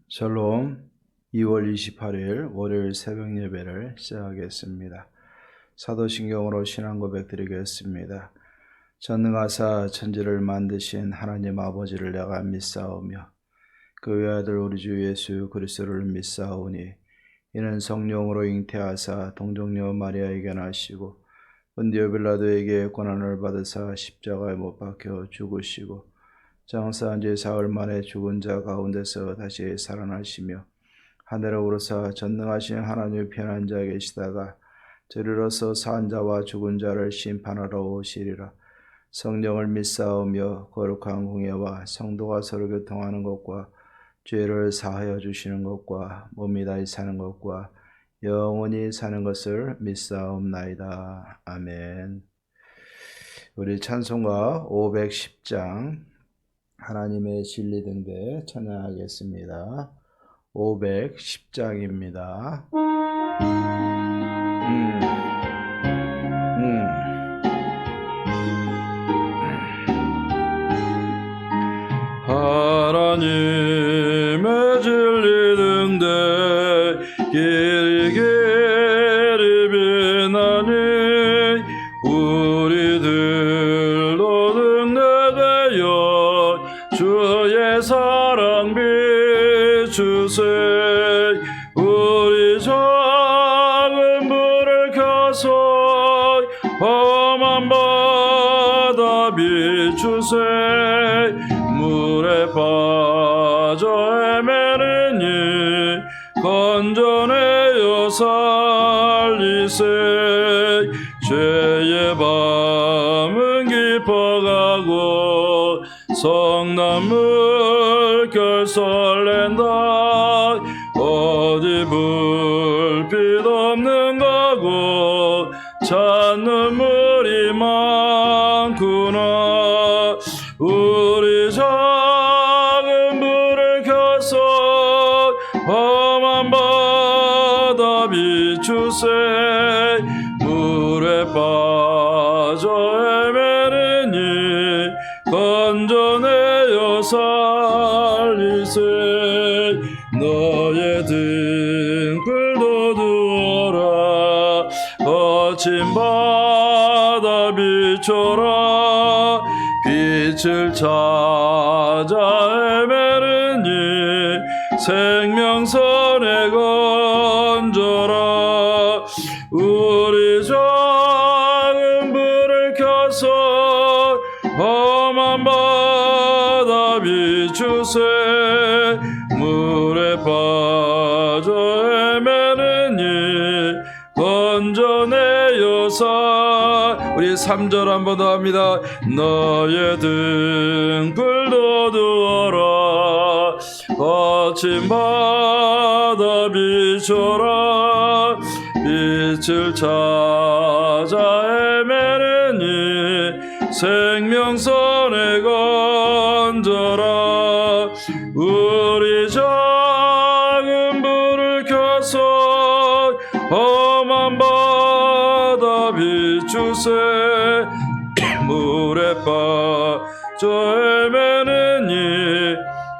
샬롬. 2월 28일 월요일 새벽 예배를 시작하겠습니다. 사도신경으로 신앙 고백 드리겠습니다. 전능하사 천지를 만드신 하나님 아버지를 내가 믿사오며 그 외아들 우리 주 예수 그리스도를 믿사오니 이는 성령으로 잉태하사 동정녀 마리아에게 나시고 본디오 빌라도에게 고난을 받으사 십자가에 못 박혀 죽으시고 장사한 지 사흘 만에 죽은 자 가운데서 다시 살아나시며 하늘에 오르사 전능하신 하나님의 편한 자에 계시다가 저리로서 산 자와 죽은 자를 심판하러 오시리라. 성령을 믿사오며 거룩한 공예와 성도가 서로 교통하는 것과 죄를 사하여 주시는 것과 몸이 다시 사는 것과 영원히 사는 것을 믿사옵나이다. 아멘. 우리 찬송가 510장 하나님의 진리 등대 찬양하겠습니다. 510장입니다. 하나님의 진리 등대 길이 길이 빛나니 우리들도 등대되어 주의 사랑 비추세. 우리 작은 불을 켜서 험한 바다 비추세. 물에 빠져 헤매는 이 건져내어 살리세. 죄의 밤은 깊어가고 성난 물결 설렌다. 어디 불빛 없는 가고 찬눈물이 많구나. 우리 작은 불을 켜서 험한 바다 비추세. 물에 빠져 헤매는 이 건져내어 살리세. 너의 등불도 두어라. 거친 바다 비춰라. 빛을 찾아 헤매는 이 생명선에 건져라. 우리 작은 불을 켜서 험한 바다 비추세. 물에 빠져 헤매는 이 건져내어 우리 3절 한 번 더 합니다. 너의 등불도 두어라. 거친 바다 비춰라. 빛을 찾아 헤매는 이 생명선에 건져라. 우리 작은 불을 켜서 험한 바다 비추세. 물에 빠져 헤매는 이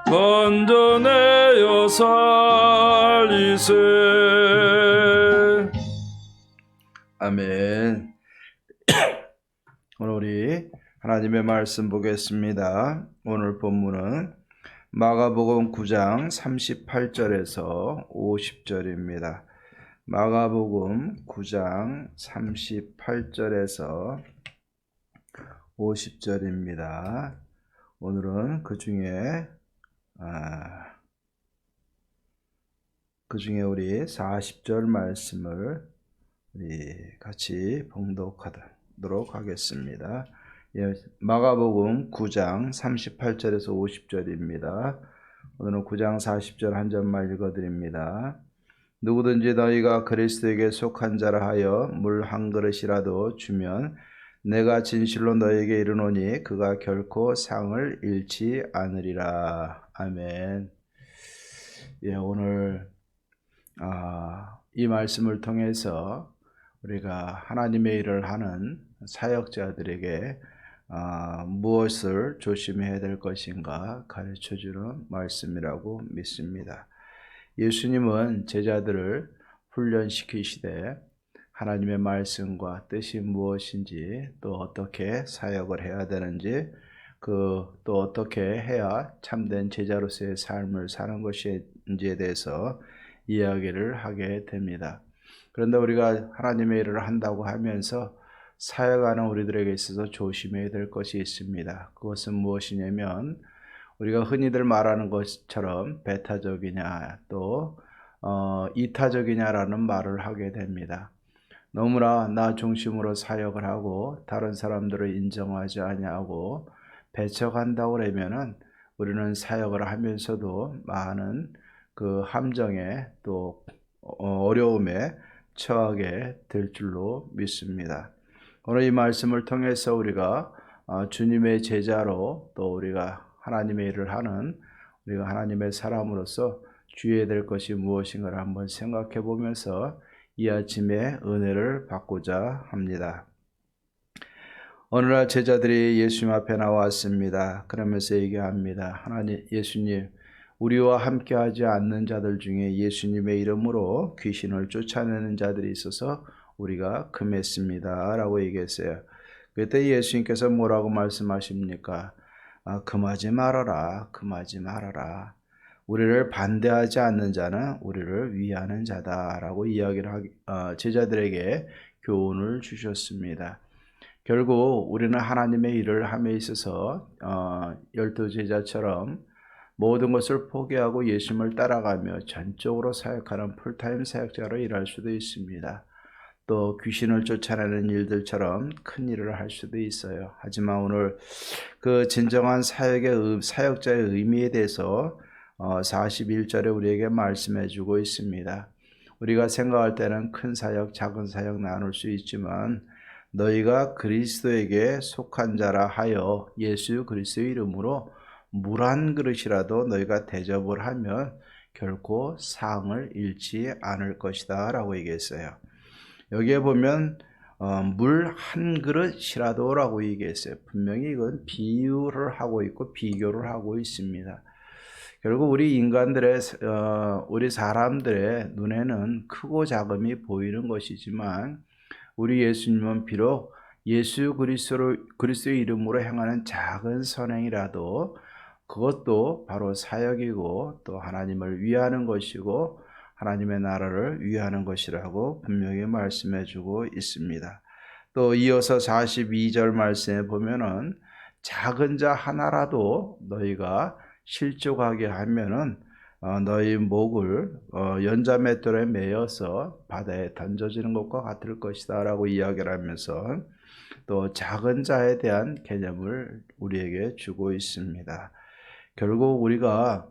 건져내어 살리세. 아멘. 오늘 우리 하나님의 말씀 보겠습니다. 오늘 본문은 마가복음 9장 38절에서 50절입니다. 마가복음 9장 38절에서 50절입니다. 오늘은 그 중에 우리 40절 말씀을 우리 같이 봉독하도록 하겠습니다. 마가복음 9장 38절에서 50절입니다. 오늘은 9장 40절 한 절만 읽어드립니다. 누구든지 너희가 그리스도에게 속한 자라 하여 물 한 그릇이라도 주면 내가 진실로 너희에게 이르노니 그가 결코 상을 잃지 않으리라. 아멘. 오늘 이 말씀을 통해서 우리가 하나님의 일을 하는 사역자들에게 무엇을 조심해야 될 것인가 가르쳐주는 말씀이라고 믿습니다. 예수님은 제자들을 훈련시키시되 하나님의 말씀과 뜻이 무엇인지 또 어떻게 사역을 해야 되는지 또 어떻게 해야 참된 제자로서의 삶을 사는 것인지에 대해서 이야기를 하게 됩니다. 그런데 우리가 하나님의 일을 한다고 하면서 사역하는 우리들에게 있어서 조심해야 될 것이 있습니다. 그것은 무엇이냐면 우리가 흔히들 말하는 것처럼 배타적이냐 또 이타적이냐라는 말을 하게 됩니다. 너무나 나 중심으로 사역을 하고 다른 사람들을 인정하지 아니하고 배척한다고 그러면은 우리는 사역을 하면서도 많은 그 함정에 또 어려움에 처하게 될 줄로 믿습니다. 오늘 이 말씀을 통해서 우리가 주님의 제자로 또 우리가 하나님의 일을 하는 우리가 하나님의 사람으로서 주의해야 될 것이 무엇인가를 한번 생각해 보면서 이 아침에 은혜를 받고자 합니다. 어느 날 제자들이 예수님 앞에 나왔습니다. 그러면서 얘기합니다. 예수님, 우리와 함께하지 않는 자들 중에 예수님의 이름으로 귀신을 쫓아내는 자들이 있어서 우리가 금했습니다. 라고 얘기했어요. 그때 예수님께서 뭐라고 말씀하십니까? 금하지 말아라. 금하지 말아라. 우리를 반대하지 않는 자는 우리를 위하는 자다라고 제자들에게 교훈을 주셨습니다. 결국 우리는 하나님의 일을 함에 있어서 12제자처럼 모든 것을 포기하고 예수님을 따라가며 전적으로 사역하는 풀타임 사역자로 일할 수도 있습니다. 또 귀신을 쫓아내는 일들처럼 큰 일을 할 수도 있어요. 하지만 오늘 그 진정한 사역자의 의미에 대해서 41절에 우리에게 말씀해 주고 있습니다. 우리가 생각할 때는 큰 사역, 작은 사역 나눌 수 있지만 너희가 그리스도에게 속한 자라 하여 예수 그리스도의 이름으로 물 한 그릇이라도 너희가 대접을 하면 결코 상을 잃지 않을 것이다 라고 얘기했어요. 여기에 보면 물 한 그릇이라도 라고 얘기했어요. 분명히 이건 비유를 하고 있고 비교를 하고 있습니다. 결국 우리 사람들의 눈에는 크고 작음이 보이는 것이지만 우리 예수님은 비록 예수 그리스도의 이름으로 행하는 작은 선행이라도 그것도 바로 사역이고 또 하나님을 위하는 것이고 하나님의 나라를 위하는 것이라고 분명히 말씀해 주고 있습니다. 또 이어서 42절 말씀에 보면은 작은 자 하나라도 너희가 실족하게 하면은 너희 목을 연자맷돌에 매어서 바다에 던져지는 것과 같을 것이다 라고 이야기를 하면서 또 작은 자에 대한 개념을 우리에게 주고 있습니다. 결국 우리가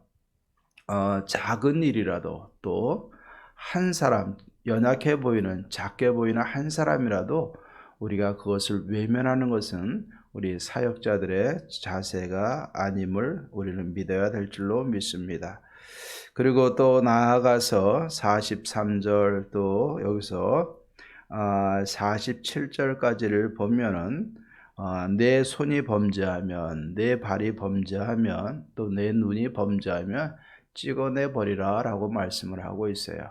작은 일이라도 또 한 사람, 연약해 보이는 작게 보이는 한 사람이라도 우리가 그것을 외면하는 것은 우리 사역자들의 자세가 아님을 우리는 믿어야 될 줄로 믿습니다. 그리고 또 나아가서 43절 또 여기서 47절까지를 보면은 내 손이 범죄하면 내 발이 범죄하면 또 내 눈이 범죄하면 찍어내 버리라 라고 말씀을 하고 있어요.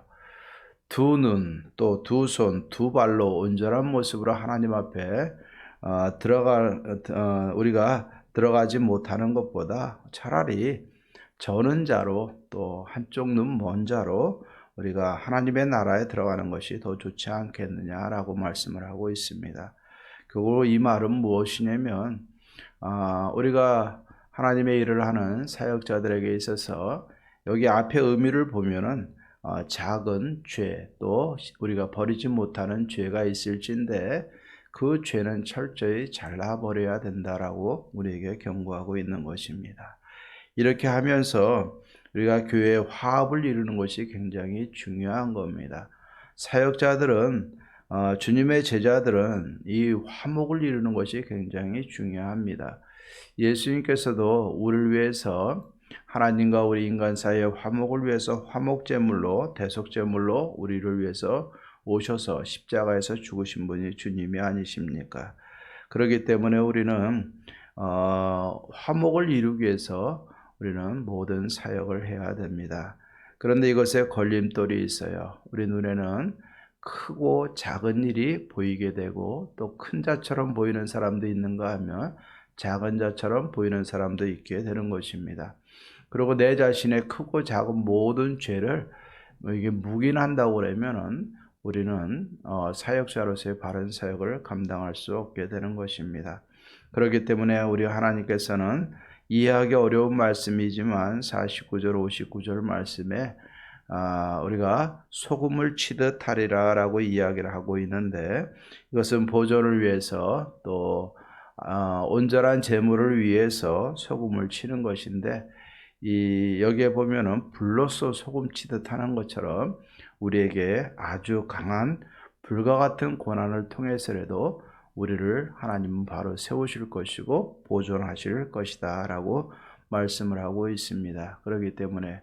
두 눈, 또 두 손, 두 발로 온전한 모습으로 하나님 앞에 우리가 들어가지 못하는 것보다 차라리 저는 자로 또 한쪽 눈 먼 자로 우리가 하나님의 나라에 들어가는 것이 더 좋지 않겠느냐라고 말씀을 하고 있습니다. 그리고 이 말은 무엇이냐면 우리가 하나님의 일을 하는 사역자들에게 있어서 여기 앞에 의미를 보면은 작은 죄 또 우리가 버리지 못하는 죄가 있을진데 그 죄는 철저히 잘라버려야 된다라고 우리에게 경고하고 있는 것입니다. 이렇게 하면서 우리가 교회의 화합을 이루는 것이 굉장히 중요한 겁니다. 사역자들은 주님의 제자들은 이 화목을 이루는 것이 굉장히 중요합니다. 예수님께서도 우리를 위해서 하나님과 우리 인간 사이의 화목을 위해서 화목제물로 대속제물로 우리를 위해서 오셔서 십자가에서 죽으신 분이 주님이 아니십니까? 그렇기 때문에 우리는 화목을 이루기 위해서 우리는 모든 사역을 해야 됩니다. 그런데 이것에 걸림돌이 있어요. 우리 눈에는 크고 작은 일이 보이게 되고 또 큰 자처럼 보이는 사람도 있는가 하면 작은 자처럼 보이는 사람도 있게 되는 것입니다. 그리고 내 자신의 크고 작은 모든 죄를 이게 묵인한다고 그러면은 우리는 사역자로서의 바른 사역을 감당할 수 없게 되는 것입니다. 그렇기 때문에 우리 하나님께서는 이해하기 어려운 말씀이지만 49절 59절 말씀에 우리가 소금을 치듯 하리라 라고 이야기를 하고 있는데, 이것은 보존을 위해서 또 온전한 제물을 위해서 소금을 치는 것인데, 여기에 보면은 불로써 소금 치듯 하는 것처럼 우리에게 아주 강한 불과 같은 고난을 통해서라도 우리를 하나님은 바로 세우실 것이고 보존하실 것이다 라고 말씀을 하고 있습니다. 그렇기 때문에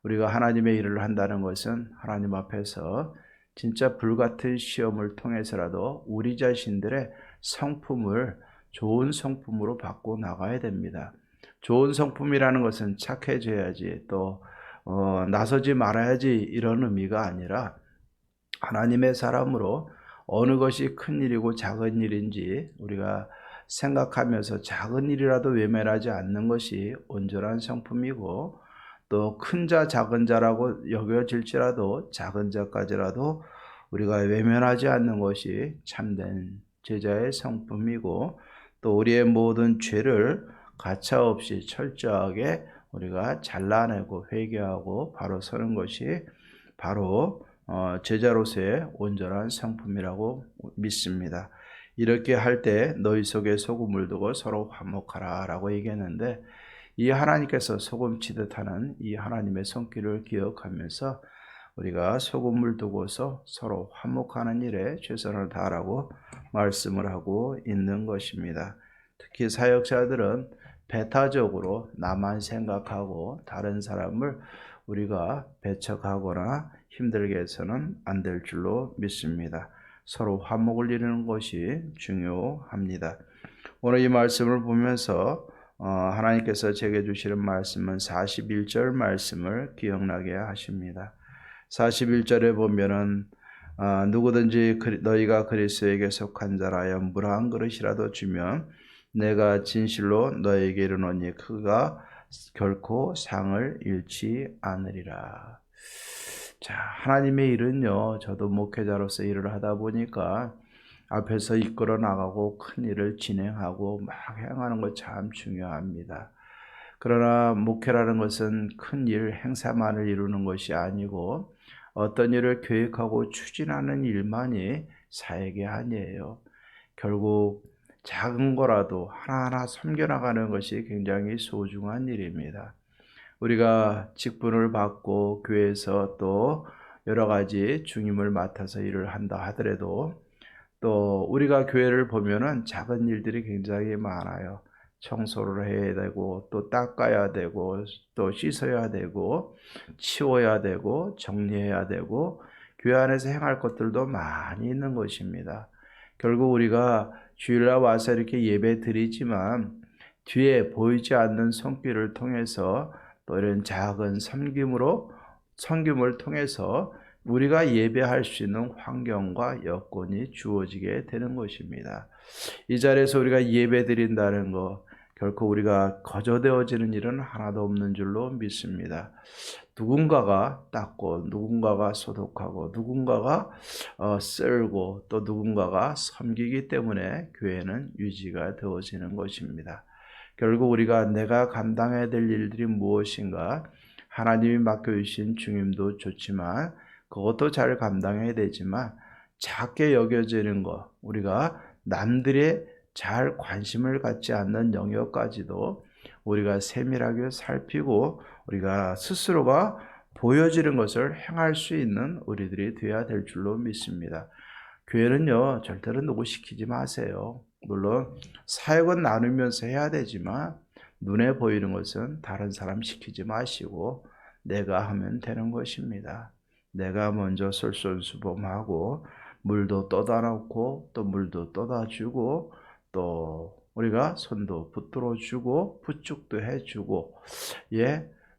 우리가 하나님의 일을 한다는 것은 하나님 앞에서 진짜 불같은 시험을 통해서라도 우리 자신들의 성품을 좋은 성품으로 바꿔 나가야 됩니다. 좋은 성품이라는 것은 착해져야지 또 나서지 말아야지 이런 의미가 아니라, 하나님의 사람으로 어느 것이 큰 일이고 작은 일인지 우리가 생각하면서 작은 일이라도 외면하지 않는 것이 온전한 성품이고, 또 큰 자 작은 자라고 여겨질지라도 작은 자까지라도 우리가 외면하지 않는 것이 참된 제자의 성품이고, 또 우리의 모든 죄를 가차없이 철저하게 우리가 잘라내고 회개하고 바로 서는 것이 바로 제자로서의 온전한 성품이라고 믿습니다. 이렇게 할 때 너희 속에 소금을 두고 서로 화목하라 라고 얘기했는데, 이 하나님께서 소금 치듯 하는 이 하나님의 손길을 기억하면서 우리가 소금을 두고서 서로 화목하는 일에 최선을 다하라고 말씀을 하고 있는 것입니다. 특히 사역자들은 배타적으로 나만 생각하고 다른 사람을 우리가 배척하거나 힘들게 해서는 안 될 줄로 믿습니다. 서로 화목을 이루는 것이 중요합니다. 오늘 이 말씀을 보면서 하나님께서 제게 주시는 말씀은 41절 말씀을 기억나게 하십니다. 41절에 보면은 누구든지 너희가 그리스도에게 속한 자라여 물 한 그릇이라도 주면 내가 진실로 너에게 이르노니 그가 결코 상을 잃지 않으리라. 자, 하나님의 일은요, 저도 목회자로서 일을 하다 보니까 앞에서 이끌어 나가고 큰 일을 진행하고 막 행하는 것 참 중요합니다. 그러나 목회라는 것은 큰 일, 행사만을 이루는 것이 아니고 어떤 일을 계획하고 추진하는 일만이 사역이 아니에요. 결국 작은 거라도 하나하나 섬겨나가는 것이 굉장히 소중한 일입니다. 우리가 직분을 받고 교회에서 또 여러 가지 중임을 맡아서 일을 한다 하더라도, 또 우리가 교회를 보면은 작은 일들이 굉장히 많아요. 청소를 해야 되고 또 닦아야 되고 또 씻어야 되고 치워야 되고 정리해야 되고 교회 안에서 행할 것들도 많이 있는 것입니다. 결국 우리가 주일날 와서 이렇게 예배 드리지만 뒤에 보이지 않는 손길을 통해서 또 이런 작은 섬김을 통해서 우리가 예배할 수 있는 환경과 여건이 주어지게 되는 것입니다. 이 자리에서 우리가 예배 드린다는 것, 결코 우리가 거저되어지는 일은 하나도 없는 줄로 믿습니다. 누군가가 닦고 누군가가 소독하고 누군가가 쓸고 또 누군가가 섬기기 때문에 교회는 유지가 되어지는 것입니다. 결국 우리가 내가 감당해야 될 일들이 무엇인가, 하나님이 맡겨주신 중임도 좋지만 그것도 잘 감당해야 되지만 작게 여겨지는 것, 우리가 남들의 잘 관심을 갖지 않는 영역까지도 우리가 세밀하게 살피고 우리가 스스로가 보여지는 것을 행할 수 있는 우리들이 되어야 될 줄로 믿습니다. 교회는요, 절대로 누구 시키지 마세요. 물론 사역은 나누면서 해야 되지만 눈에 보이는 것은 다른 사람 시키지 마시고 내가 하면 되는 것입니다. 내가 먼저 솔선수범하고 물도 떠다 놓고 또 물도 떠다 주고 또 우리가 손도 붙들어 주고 부축도 해주고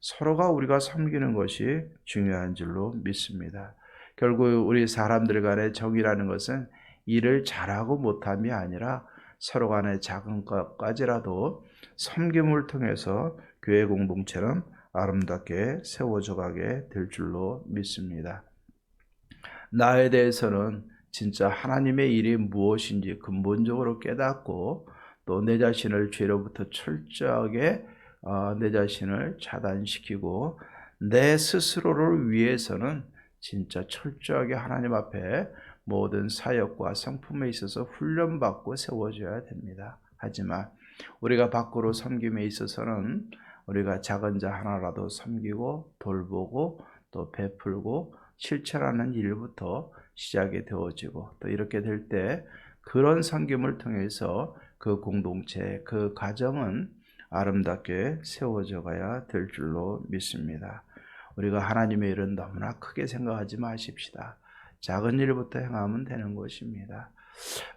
서로가 우리가 섬기는 것이 중요한 줄로 믿습니다. 결국 우리 사람들 간의 정이라는 것은 일을 잘하고 못함이 아니라 서로 간의 작은 것까지라도 섬김을 통해서 교회 공동체는 아름답게 세워져 가게 될 줄로 믿습니다. 나에 대해서는 진짜 하나님의 일이 무엇인지 근본적으로 깨닫고 또 내 자신을 죄로부터 철저하게 내 자신을 차단시키고 내 스스로를 위해서는 진짜 철저하게 하나님 앞에 모든 사역과 성품에 있어서 훈련받고 세워져야 됩니다. 하지만 우리가 밖으로 섬김에 있어서는 우리가 작은 자 하나라도 섬기고 돌보고 또 베풀고 실천하는 일부터 시작이 되어지고 또 이렇게 될 때 그런 섬김을 통해서 그 공동체, 그 가정은 아름답게 세워져 가야 될 줄로 믿습니다. 우리가 하나님의 일은 너무나 크게 생각하지 마십시다. 작은 일부터 행하면 되는 것입니다.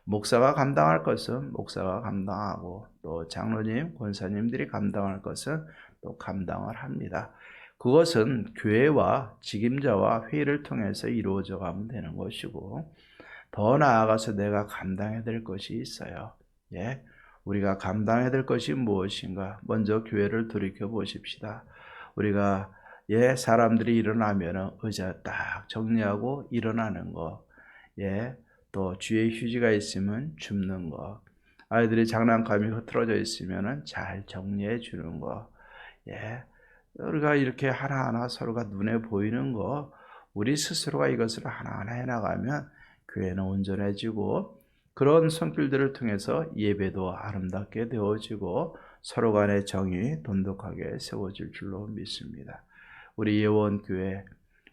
목사가 감당할 것은 목사가 감당하고 또 장로님, 권사님들이 감당할 것은 또 감당을 합니다. 그것은 교회와 직임자와 회의를 통해서 이루어져 가면 되는 것이고 더 나아가서 내가 감당해야 될 것이 있어요. 우리가 감당해야 될 것이 무엇인가? 먼저 교회를 돌이켜 보십시다. 우리가 사람들이 일어나면 의자 딱 정리하고 일어나는 거, 또 주의 휴지가 있으면 줍는 거, 아이들이 장난감이 흐트러져 있으면 잘 정리해 주는 거, 우리가 이렇게 하나하나 서로가 눈에 보이는 거, 우리 스스로가 이것을 하나하나 해나가면 교회는 온전해지고 그런 손길들을 통해서 예배도 아름답게 되어지고 서로 간의 정이 돈독하게 세워질 줄로 믿습니다. 우리 예원교회,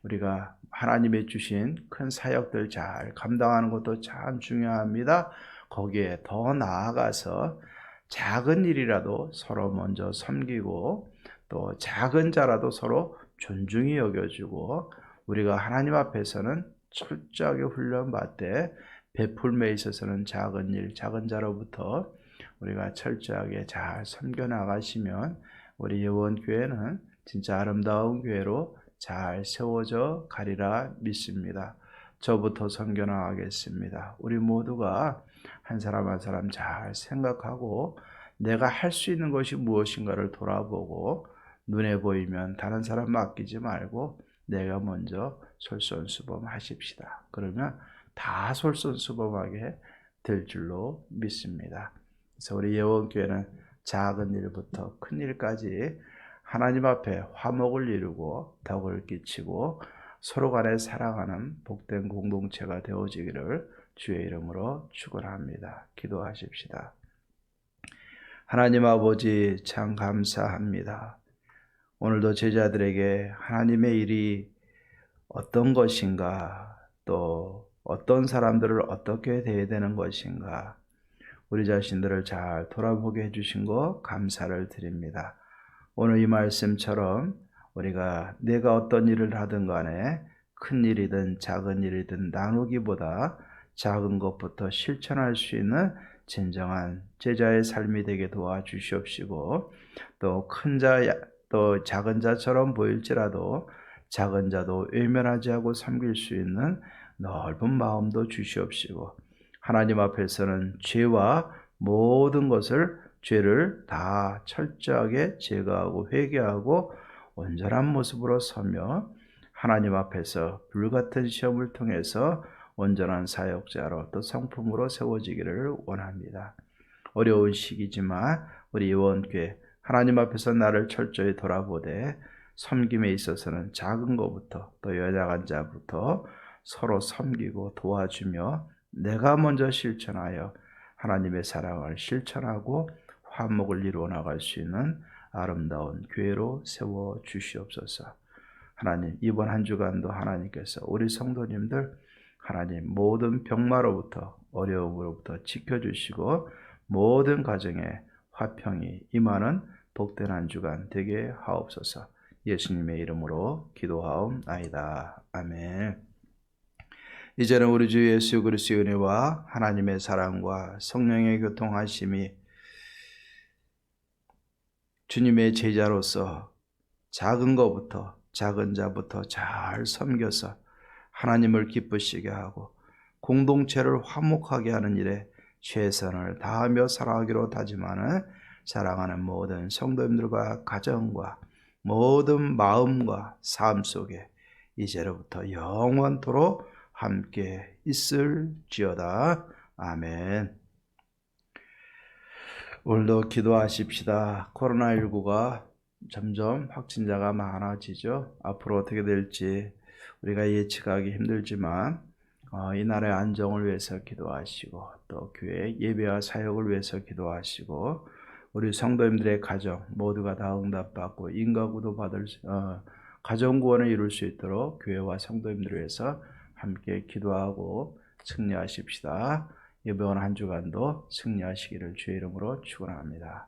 우리가 하나님의 주신 큰 사역들 잘 감당하는 것도 참 중요합니다. 거기에 더 나아가서 작은 일이라도 서로 먼저 섬기고 또 작은 자라도 서로 존중히 여겨주고 우리가 하나님 앞에서는 철저하게 훈련받되 베풀매에 있어서는 작은 일, 작은 자로부터 우리가 철저하게 잘 섬겨 나가시면 우리 예원교회는 진짜 아름다운 교회로 잘 세워져 가리라 믿습니다. 저부터 섬겨 나가겠습니다. 우리 모두가 한 사람 한 사람 잘 생각하고 내가 할 수 있는 것이 무엇인가를 돌아보고 눈에 보이면 다른 사람 맡기지 말고 내가 먼저 솔선수범하십시다. 그러면 다 솔선수범하게 될 줄로 믿습니다. 그래서 우리 예원교회는 작은 일부터 큰 일까지 하나님 앞에 화목을 이루고 덕을 끼치고 서로 간에 사랑하는 복된 공동체가 되어지기를 주의 이름으로 축원합니다. 기도하십시다. 하나님 아버지 참 감사합니다. 오늘도 제자들에게 하나님의 일이 어떤 것인가 또 어떤 사람들을 어떻게 대해야 되는 것인가 우리 자신들을 잘 돌아보게 해주신 것 감사를 드립니다. 오늘 이 말씀처럼 우리가 내가 어떤 일을 하든 간에 큰 일이든 작은 일이든 나누기보다 작은 것부터 실천할 수 있는 진정한 제자의 삶이 되게 도와주시옵시고 또 큰 자, 또 작은 자처럼 보일지라도 작은 자도 외면하지 않고 섬길 수 있는 넓은 마음도 주시옵시고 하나님 앞에서는 죄와 모든 것을 죄를 다 철저하게 제거하고 회개하고 온전한 모습으로 서며 하나님 앞에서 불같은 시험을 통해서 온전한 사역자로 또 성품으로 세워지기를 원합니다. 어려운 시기지만 우리 예원교회 하나님 앞에서 나를 철저히 돌아보되 섬김에 있어서는 작은 것부터 또 연약한 자부터 서로 섬기고 도와주며 내가 먼저 실천하여 하나님의 사랑을 실천하고 화목을 이루어 나갈 수 있는 아름다운 교회로 세워 주시옵소서. 하나님 이번 한 주간도 하나님께서 우리 성도님들 하나님 모든 병마로부터 어려움으로부터 지켜주시고 모든 가정에 화평이 임하는 복된 한 주간 되게 하옵소서. 예수님의 이름으로 기도하옵나이다. 아멘. 이제는 우리 주 예수 그리스도의 은혜와 하나님의 사랑과 성령의 교통하심이 주님의 제자로서 작은 자부터 잘 섬겨서 하나님을 기쁘시게 하고 공동체를 화목하게 하는 일에 최선을 다하며 살아가기로 다짐하는 사랑하는 모든 성도님들과 가정과 모든 마음과 삶 속에 이제로부터 영원토록 함께 있을지어다. 아멘. 오늘도 기도하십시다. 코로나19가 점점 확진자가 많아지죠. 앞으로 어떻게 될지 우리가 예측하기 힘들지만 이 나라의 안정을 위해서 기도하시고 또 교회 예배와 사역을 위해서 기도하시고 우리 성도님들의 가정 모두가 다 응답받고 인과구도 받을 가정구원을 이룰 수 있도록 교회와 성도님들을 위해서 함께 기도하고 승리하십시다. 이번 한 주간도 승리하시기를 주의 이름으로 축원합니다.